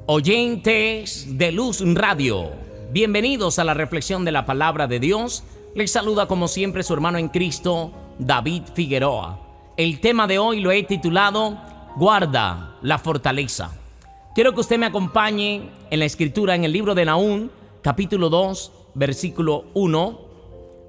Oyentes de Luz Radio, bienvenidos a la reflexión de la palabra de Dios. Les saluda como siempre su hermano en Cristo, David Figueroa. El tema de hoy lo he titulado Guarda la fortaleza. Quiero que usted me acompañe en la escritura en el libro de Nahum, capítulo 2, versículo 1.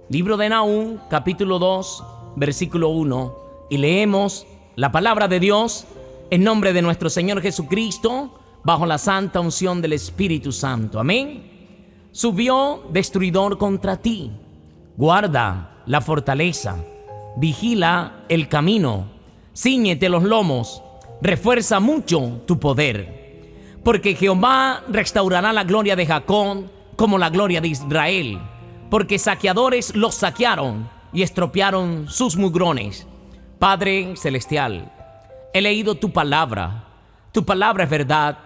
Libro de Nahum, capítulo 2, versículo 1. Y leemos la palabra de Dios en nombre de nuestro Señor Jesucristo, bajo la santa unción del Espíritu Santo. Amén. Subió destruidor contra ti. Guarda la fortaleza. Vigila el camino. Cíñete los lomos. Refuerza mucho tu poder. Porque Jehová restaurará la gloria de Jacob como la gloria de Israel. Porque saqueadores los saquearon y estropearon sus mugrones. Padre celestial, he leído tu palabra. Tu palabra es verdad.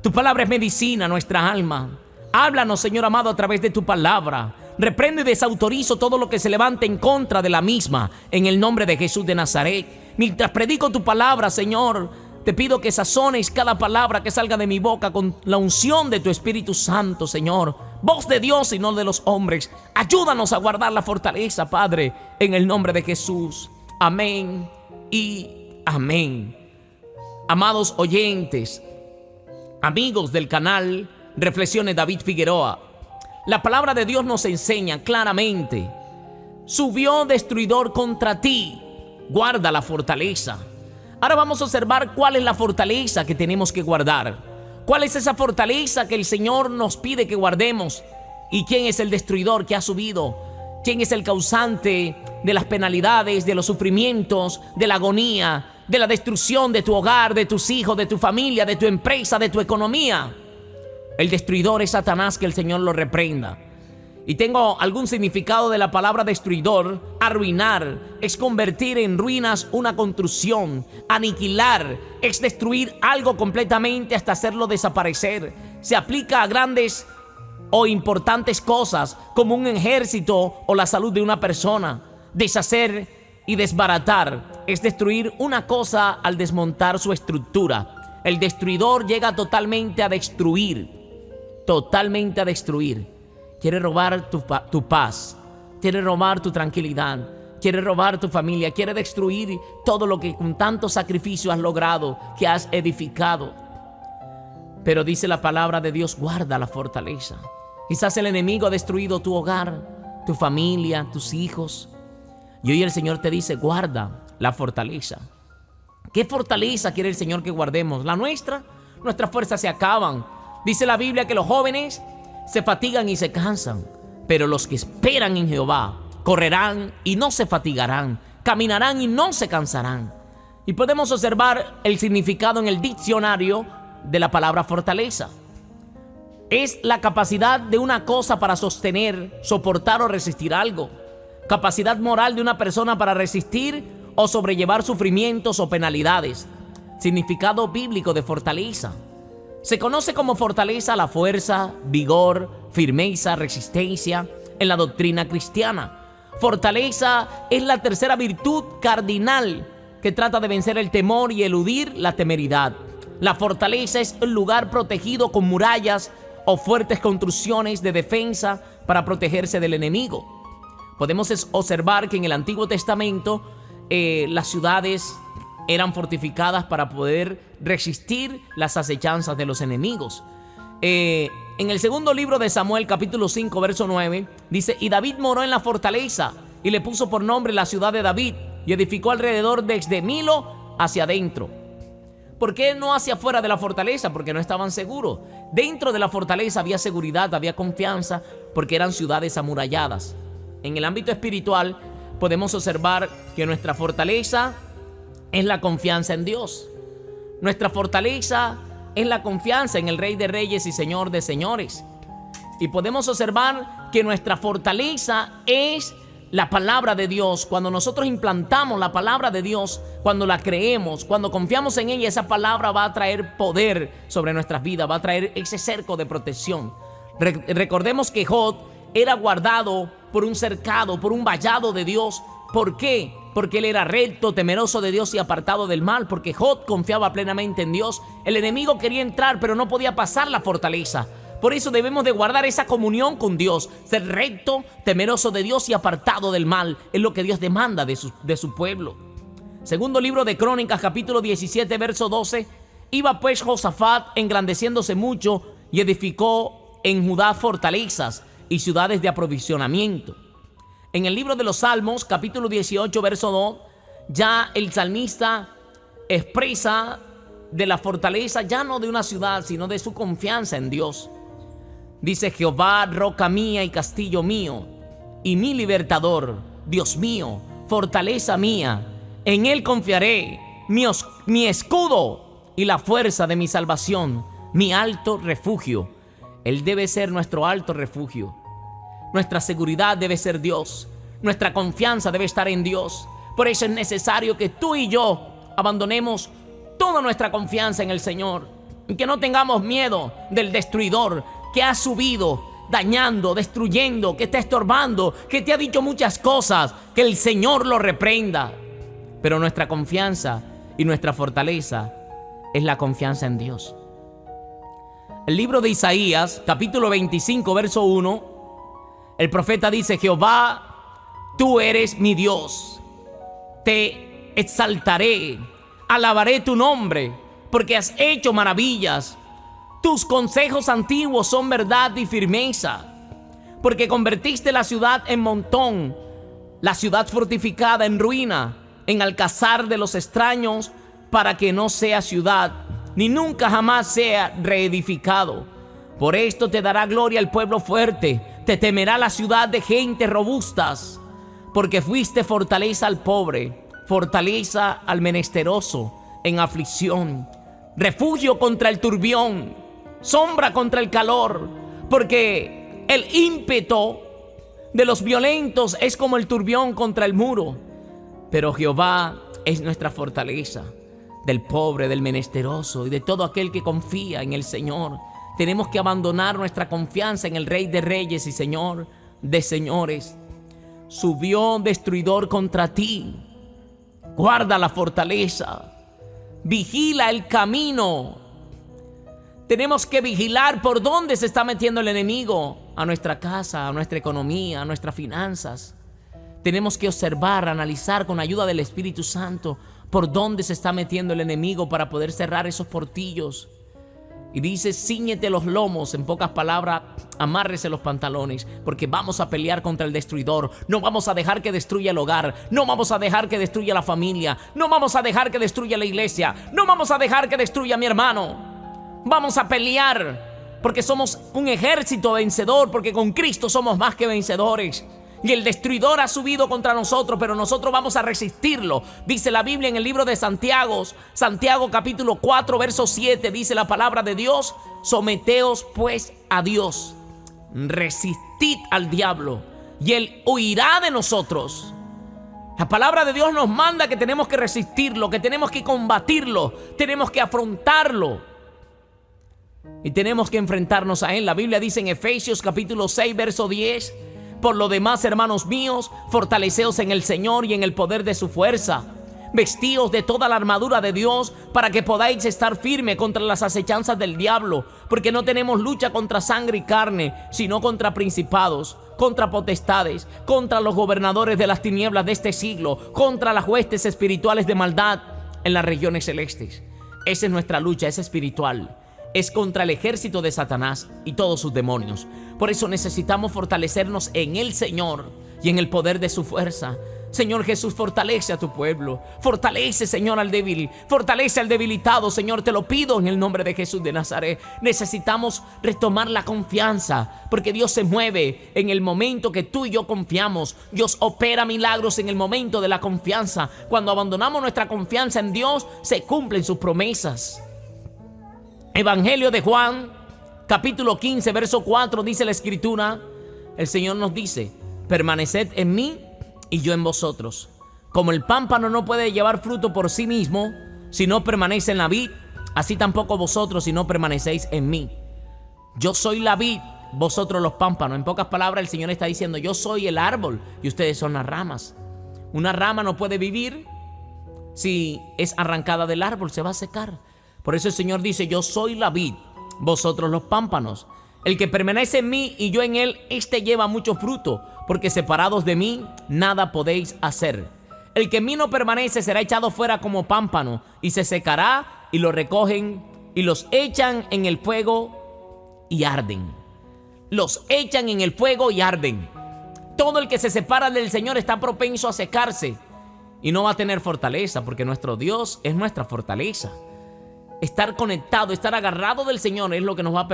Tu palabra es medicina a nuestra alma. Háblanos, Señor amado, a través de tu palabra. Reprendo y desautorizo todo lo que se levante en contra de la misma, en el nombre de Jesús de Nazaret. Mientras predico tu palabra, Señor, te pido que sazones cada palabra que salga de mi boca con la unción de tu Espíritu Santo, Señor. Voz de Dios y no de los hombres. Ayúdanos a guardar la fortaleza, Padre, en el nombre de Jesús. Amén y amén. Amados oyentes, amigos del canal Reflexiones David Figueroa, la palabra de Dios nos enseña claramente: subió destruidor contra ti, guarda la fortaleza. Ahora vamos a observar cuál es la fortaleza que tenemos que guardar. ¿Cuál es esa fortaleza que el Señor nos pide que guardemos? ¿Y quién es el destruidor que ha subido? ¿Quién es el causante de las penalidades, de los sufrimientos, de la agonía, de la destrucción de tu hogar, de tus hijos, de tu familia, de tu empresa, de tu economía? El destruidor es Satanás, que el Señor lo reprenda. Y tengo algún significado de la palabra destruidor. Arruinar es convertir en ruinas una construcción. Aniquilar es destruir algo completamente hasta hacerlo desaparecer. Se aplica a grandes o importantes cosas como un ejército o la salud de una persona. Deshacer y desbaratar es destruir una cosa al desmontar su estructura. El destruidor llega totalmente a destruir. Totalmente a destruir. Quiere robar tu paz. Quiere robar tu tranquilidad. Quiere robar tu familia. Quiere destruir todo lo que con tanto sacrificio has logrado, que has edificado. Pero dice la palabra de Dios: guarda la fortaleza. Quizás el enemigo ha destruido tu hogar, tu familia, tus hijos. Y hoy el Señor te dice: guarda la fortaleza. ¿Qué fortaleza quiere el Señor que guardemos? ¿La nuestra? Nuestras fuerzas se acaban. Dice la Biblia que los jóvenes se fatigan y se cansan, pero los que esperan en Jehová correrán y no se fatigarán, caminarán y no se cansarán. Y podemos observar el significado en el diccionario de la palabra fortaleza. Es la capacidad de una cosa para sostener, soportar o resistir algo. Capacidad moral de una persona para resistir o sobrellevar sufrimientos o penalidades. Significado bíblico de fortaleza: se conoce como fortaleza la fuerza, vigor, firmeza, resistencia en la doctrina cristiana. Fortaleza es la tercera virtud cardinal que trata de vencer el temor y eludir la temeridad. La fortaleza es un lugar protegido con murallas o fuertes construcciones de defensa para protegerse del enemigo. Podemos observar que en el Antiguo Testamento las ciudades eran fortificadas para poder resistir las acechanzas de los enemigos. En el segundo libro de Samuel, capítulo 5, verso 9, dice: y David moró en la fortaleza y le puso por nombre la ciudad de David, y edificó alrededor desde Milo hacia adentro. ¿Por qué no hacia afuera de la fortaleza? Porque no estaban seguros. Dentro de la fortaleza había seguridad, había confianza, porque eran ciudades amuralladas. En el ámbito espiritual podemos observar que nuestra fortaleza es la confianza en Dios. Nuestra fortaleza es la confianza en el Rey de Reyes y Señor de Señores. Y podemos observar que nuestra fortaleza es la palabra de Dios. Cuando nosotros implantamos la palabra de Dios, cuando la creemos, cuando confiamos en ella, esa palabra va a traer poder sobre nuestras vidas, va a traer ese cerco de protección. Recordemos que Job era guardado por un cercado, por un vallado de Dios. ¿Por qué? Porque él era recto, temeroso de Dios y apartado del mal. Porque Job confiaba plenamente en Dios. El enemigo quería entrar, pero no podía pasar la fortaleza. Por eso debemos de guardar esa comunión con Dios. Ser recto, temeroso de Dios y apartado del mal. Es lo que Dios demanda de su pueblo. Segundo libro de Crónicas, capítulo 17, verso 12. Iba pues Josafat engrandeciéndose mucho y edificó en Judá fortalezas y ciudades de aprovisionamiento. En el libro de los Salmos, capítulo 18, verso 2, ya el salmista expresa de la fortaleza, ya no de una ciudad, sino de su confianza en Dios. Dice: Jehová, roca mía y castillo mío, y mi libertador, Dios mío, fortaleza mía, en él confiaré, mi escudo y la fuerza de mi salvación, mi alto refugio. Él debe ser nuestro alto refugio. Nuestra seguridad debe ser Dios. Nuestra confianza debe estar en Dios. Por eso es necesario que tú y yo abandonemos toda nuestra confianza en el Señor. Y que no tengamos miedo del destruidor que ha subido, dañando, destruyendo, que está estorbando, que te ha dicho muchas cosas. Que el Señor lo reprenda. Pero nuestra confianza y nuestra fortaleza es la confianza en Dios. El libro de Isaías, capítulo 25, verso 1, el profeta dice: Jehová, tú eres mi Dios. Te exaltaré, alabaré tu nombre, porque has hecho maravillas. Tus consejos antiguos son verdad y firmeza, porque convertiste la ciudad en montón, la ciudad fortificada en ruina, en alcázar de los extraños, para que no sea ciudad, ni nunca jamás sea reedificado. Por esto te dará gloria el pueblo fuerte, te temerá la ciudad de gentes robustas, porque fuiste fortaleza al pobre, fortaleza al menesteroso en aflicción, refugio contra el turbión, sombra contra el calor, porque el ímpetu de los violentos es como el turbión contra el muro. Pero Jehová es nuestra fortaleza, del pobre, del menesteroso y de todo aquel que confía en el Señor. Tenemos que abandonar nuestra confianza en el Rey de Reyes y Señor de Señores. Subió destruidor contra ti. Guarda la fortaleza. Vigila el camino. Tenemos que vigilar por dónde se está metiendo el enemigo a nuestra casa, a nuestra economía, a nuestras finanzas. Tenemos que observar, analizar con ayuda del Espíritu Santo por dónde se está metiendo el enemigo para poder cerrar esos portillos. Y dice: cíñete los lomos, en pocas palabras, amárrese los pantalones, porque vamos a pelear contra el destruidor. No vamos a dejar que destruya el hogar, no vamos a dejar que destruya la familia, no vamos a dejar que destruya la iglesia, no vamos a dejar que destruya a mi hermano. Vamos a pelear, porque somos un ejército vencedor, porque con Cristo somos más que vencedores. Y el destruidor ha subido contra nosotros, pero nosotros vamos a resistirlo. Dice la Biblia en el libro de Santiago, capítulo 4, verso 7, dice la palabra de Dios: someteos pues a Dios, resistid al diablo, y él huirá de nosotros. La palabra de Dios nos manda que tenemos que resistirlo, que tenemos que combatirlo, tenemos que afrontarlo. Y tenemos que enfrentarnos a él. La Biblia dice en Efesios capítulo 6, verso 10: por lo demás, hermanos míos, fortaleceos en el Señor y en el poder de su fuerza. Vestíos de toda la armadura de Dios para que podáis estar firme contra las acechanzas del diablo, porque no tenemos lucha contra sangre y carne, sino contra principados, contra potestades, contra los gobernadores de las tinieblas de este siglo, contra las huestes espirituales de maldad en las regiones celestes. Esa es nuestra lucha, es espiritual. Es contra el ejército de Satanás y todos sus demonios. Por eso necesitamos fortalecernos en el Señor y en el poder de su fuerza. Señor Jesús, fortalece a tu pueblo. Fortalece, Señor, al débil. Fortalece al debilitado, Señor, te lo pido en el nombre de Jesús de Nazaret. Necesitamos retomar la confianza, porque Dios se mueve en el momento que tú y yo confiamos. Dios opera milagros en el momento de la confianza. Cuando abandonamos nuestra confianza en Dios, se cumplen sus promesas. Evangelio de Juan, capítulo 15, verso 4, dice la Escritura, el Señor nos dice: permaneced en mí y yo en vosotros. Como el pámpano no puede llevar fruto por sí mismo si no permanece en la vid, así tampoco vosotros si no permanecéis en mí. Yo soy la vid, vosotros los pámpanos. En pocas palabras, el Señor está diciendo: yo soy el árbol y ustedes son las ramas. Una rama no puede vivir si es arrancada del árbol, se va a secar. Por eso el Señor dice: yo soy la vid, vosotros los pámpanos. El que permanece en mí y yo en él, este lleva mucho fruto, porque separados de mí nada podéis hacer. El que en mí no permanece será echado fuera como pámpano y se secará, y lo recogen y los echan en el fuego y arden. Los echan en el fuego y arden. Todo el que se separa del Señor está propenso a secarse y no va a tener fortaleza, porque nuestro Dios es nuestra fortaleza. Estar conectado, estar agarrado del Señor es lo que nos va a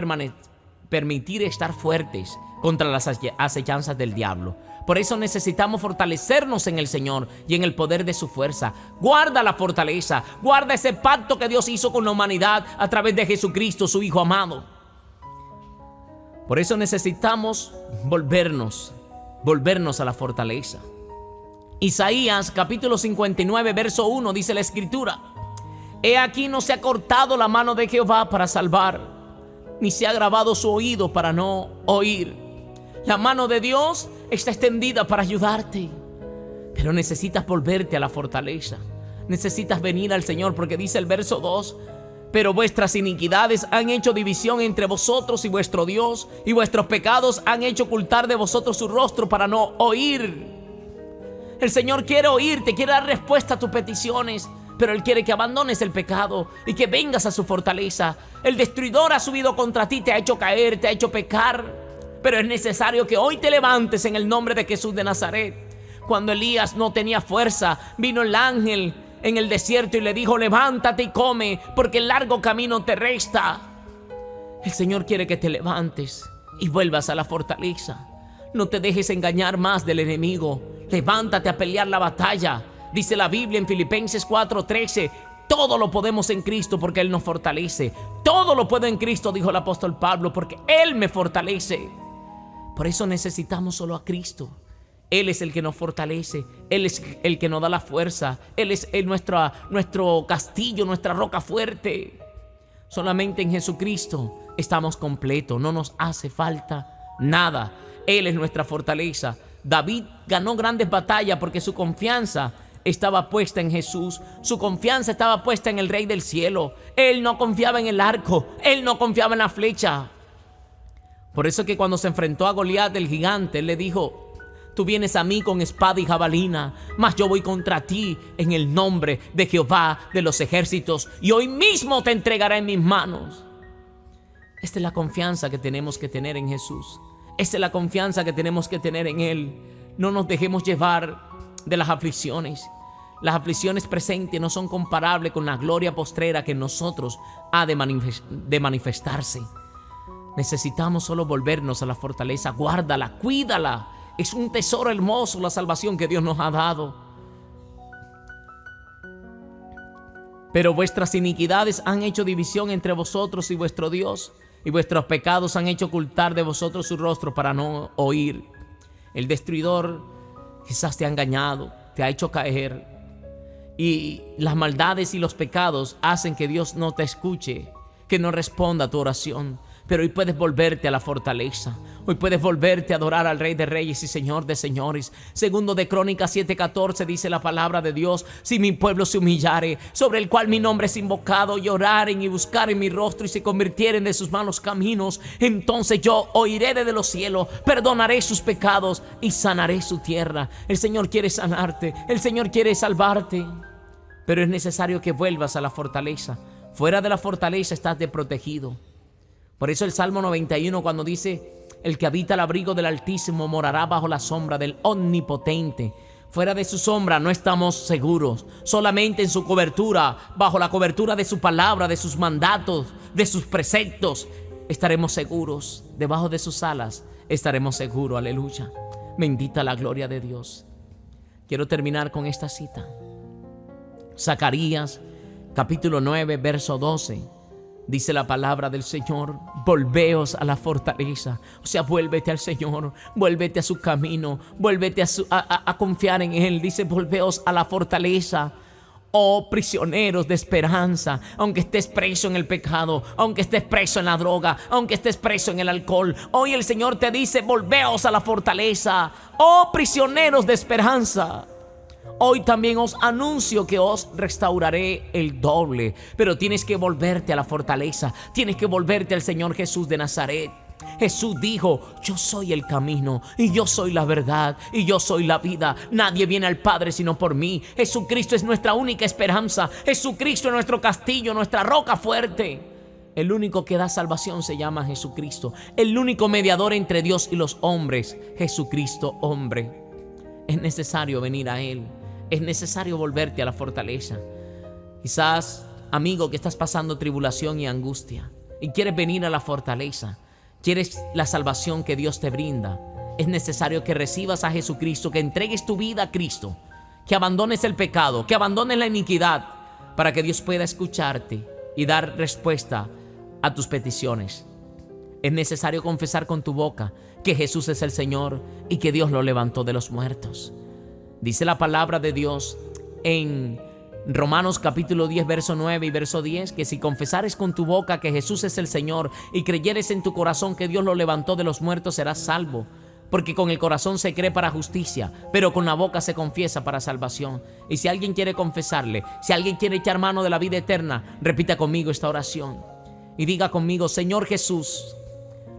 permitir estar fuertes contra las acechanzas del diablo. Por eso necesitamos fortalecernos en el Señor y en el poder de su fuerza. Guarda la fortaleza, guarda ese pacto que Dios hizo con la humanidad a través de Jesucristo, su Hijo amado. Por eso necesitamos volvernos a la fortaleza. Isaías capítulo 59 verso 1 dice la Escritura: he aquí, no se ha cortado la mano de Jehová para salvar, ni se ha agravado su oído para no oír. La mano de Dios está extendida para ayudarte, pero necesitas volverte a la fortaleza. Necesitas venir al Señor, porque dice el verso 2: pero vuestras iniquidades han hecho división entre vosotros y vuestro Dios, y vuestros pecados han hecho ocultar de vosotros su rostro para no oír. El Señor quiere oírte, quiere dar respuesta a tus peticiones, pero Él quiere que abandones el pecado y que vengas a su fortaleza. El destruidor ha subido contra ti, te ha hecho caer, te ha hecho pecar, pero es necesario que hoy te levantes en el nombre de Jesús de Nazaret. Cuando Elías no tenía fuerza, vino el ángel en el desierto y le dijo: levántate y come, porque el largo camino te resta. El Señor quiere que te levantes y vuelvas a la fortaleza. No te dejes engañar más del enemigo. Levántate a pelear la batalla. Dice la Biblia en Filipenses 4:13: todo lo podemos en Cristo porque Él nos fortalece. Todo lo puedo en Cristo, dijo el apóstol Pablo, porque Él me fortalece. Por eso necesitamos solo a Cristo. Él es el que nos fortalece, Él es el que nos da la fuerza, Él es nuestro castillo, nuestra roca fuerte. Solamente en Jesucristo estamos completos, no nos hace falta nada. Él es nuestra fortaleza. David ganó grandes batallas porque su confianza estaba puesta en Jesús. Su confianza estaba puesta en el Rey del cielo. Él no confiaba en el arco, él no confiaba en la flecha. Por eso que cuando se enfrentó a Goliat, el gigante, él le dijo: tú vienes a mí con espada y jabalina, mas yo voy contra ti en el nombre de Jehová de los ejércitos, y hoy mismo te entregaré en mis manos. Esta es la confianza que tenemos que tener en Jesús. Esta es la confianza que tenemos que tener en Él. No nos dejemos llevar de las aflicciones. Las aflicciones presentes no son comparables con la gloria postrera que en nosotros ha de manifestarse. Necesitamos solo volvernos a la fortaleza. Guárdala, cuídala. Es un tesoro hermoso la salvación que Dios nos ha dado. Pero vuestras iniquidades han hecho división entre vosotros y vuestro Dios, y vuestros pecados han hecho ocultar de vosotros su rostro para no oír. El destruidor quizás te ha engañado, te ha hecho caer, y las maldades y los pecados hacen que Dios no te escuche, que no responda a tu oración. Pero hoy puedes volverte a la fortaleza. Hoy puedes volverte a adorar al Rey de Reyes y Señor de Señores. Segundo de Crónicas 7:14 dice la palabra de Dios: si mi pueblo se humillare, sobre el cual mi nombre es invocado, y oraren y buscaren mi rostro y se convirtieren de sus malos caminos, entonces yo oiré desde los cielos, perdonaré sus pecados y sanaré su tierra. El Señor quiere sanarte, el Señor quiere salvarte, pero es necesario que vuelvas a la fortaleza. Fuera de la fortaleza estás desprotegido. Por eso el Salmo 91, cuando dice: el que habita al abrigo del Altísimo morará bajo la sombra del Omnipotente. Fuera de su sombra no estamos seguros. Solamente en su cobertura, bajo la cobertura de su palabra, de sus mandatos, de sus preceptos, estaremos seguros. Debajo de sus alas estaremos seguros. Aleluya. Bendita la gloria de Dios. Quiero terminar con esta cita. Zacarías capítulo 9 verso 12. Dice la palabra del Señor: volveos a la fortaleza. O sea, vuélvete al Señor, vuélvete a su camino, vuélvete a confiar en Él. Dice: volveos a la fortaleza, oh prisioneros de esperanza. Aunque estés preso en el pecado, aunque estés preso en la droga, aunque estés preso en el alcohol, hoy el Señor te dice: volveos a la fortaleza, oh prisioneros de esperanza. Hoy también os anuncio que os restauraré el doble, pero tienes que volverte a la fortaleza, tienes que volverte al Señor Jesús de Nazaret. Jesús dijo: yo soy el camino, y yo soy la verdad, y yo soy la vida. Nadie viene al Padre sino por mí. Jesucristo es nuestra única esperanza. Jesucristo es nuestro castillo, nuestra roca fuerte. El único que da salvación se llama Jesucristo. El único mediador entre Dios y los hombres, Jesucristo hombre. Es necesario venir a Él. Es necesario volverte a la fortaleza. Quizás, amigo, que estás pasando tribulación y angustia y quieres venir a la fortaleza, quieres la salvación que Dios te brinda. Es necesario que recibas a Jesucristo, que entregues tu vida a Cristo, que abandones el pecado, que abandones la iniquidad, para que Dios pueda escucharte y dar respuesta a tus peticiones. Es necesario confesar con tu boca que Jesús es el Señor y que Dios lo levantó de los muertos. Dice la palabra de Dios en Romanos capítulo 10, verso 9 y verso 10, que si confesares con tu boca que Jesús es el Señor y creyeres en tu corazón que Dios lo levantó de los muertos, serás salvo. Porque con el corazón se cree para justicia, pero con la boca se confiesa para salvación. Y si alguien quiere confesarle, si alguien quiere echar mano de la vida eterna, repita conmigo esta oración y diga conmigo: Señor Jesús,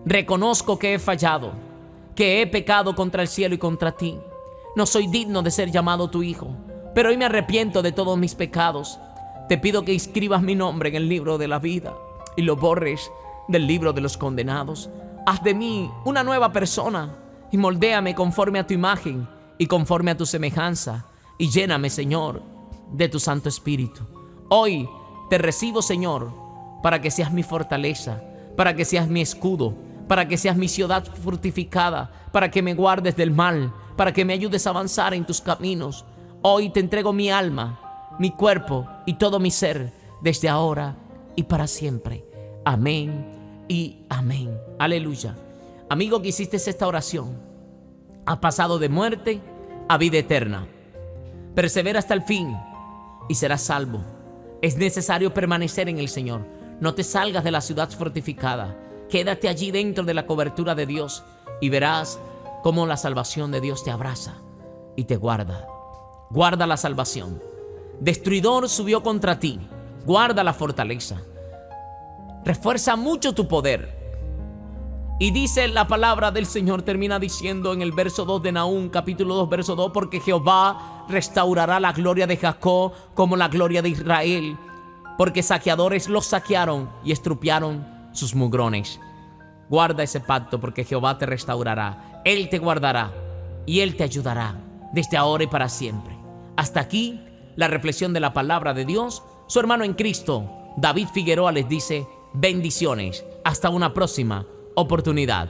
reconozco que he fallado, que he pecado contra el cielo y contra ti. No soy digno de ser llamado tu hijo, pero hoy me arrepiento de todos mis pecados. Te pido que inscribas mi nombre en el libro de la vida y lo borres del libro de los condenados. Haz de mí una nueva persona y moldéame conforme a tu imagen y conforme a tu semejanza, y lléname, Señor, de tu Santo Espíritu. Hoy te recibo, Señor, para que seas mi fortaleza, para que seas mi escudo, para que seas mi ciudad fortificada, para que me guardes del mal, para que me ayudes a avanzar en tus caminos. Hoy te entrego mi alma, mi cuerpo y todo mi ser, desde ahora y para siempre. Amén y amén. Aleluya. Amigo que hiciste esta oración, has pasado de muerte a vida eterna. Persevera hasta el fin y serás salvo. Es necesario permanecer en el Señor. No te salgas de la ciudad fortificada. Quédate allí dentro de la cobertura de Dios y verás cómo la salvación de Dios te abraza y te guarda. Guarda la salvación. Destruidor subió contra ti. Guarda la fortaleza. Refuerza mucho tu poder. Y dice la palabra del Señor, termina diciendo en el verso 2 de Nahum, capítulo 2, verso 2, porque Jehová restaurará la gloria de Jacob como la gloria de Israel, porque saqueadores los saquearon y estrupiaron sus mugrones. Guarda ese pacto, porque Jehová te restaurará, Él te guardará y Él te ayudará desde ahora y para siempre. Hasta aquí la reflexión de la palabra de Dios. Su hermano en Cristo, David Figueroa, les dice bendiciones. Hasta una próxima oportunidad.